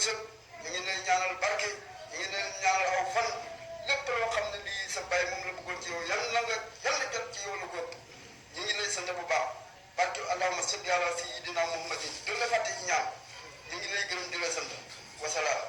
wërsëg ñu ngi lay ñaanal barke ñu ngi lay ñaanal aw fan lépp loo xam ne lii sa baay moom la bëggoon ci yow yàlla jot ci yow la ko ñu ngi lay sant bu baax barke allahumma salli ala sayyidina muhammadin du la fàtte ci ñaan ñu ngi lay gërëm di la sant wasalaam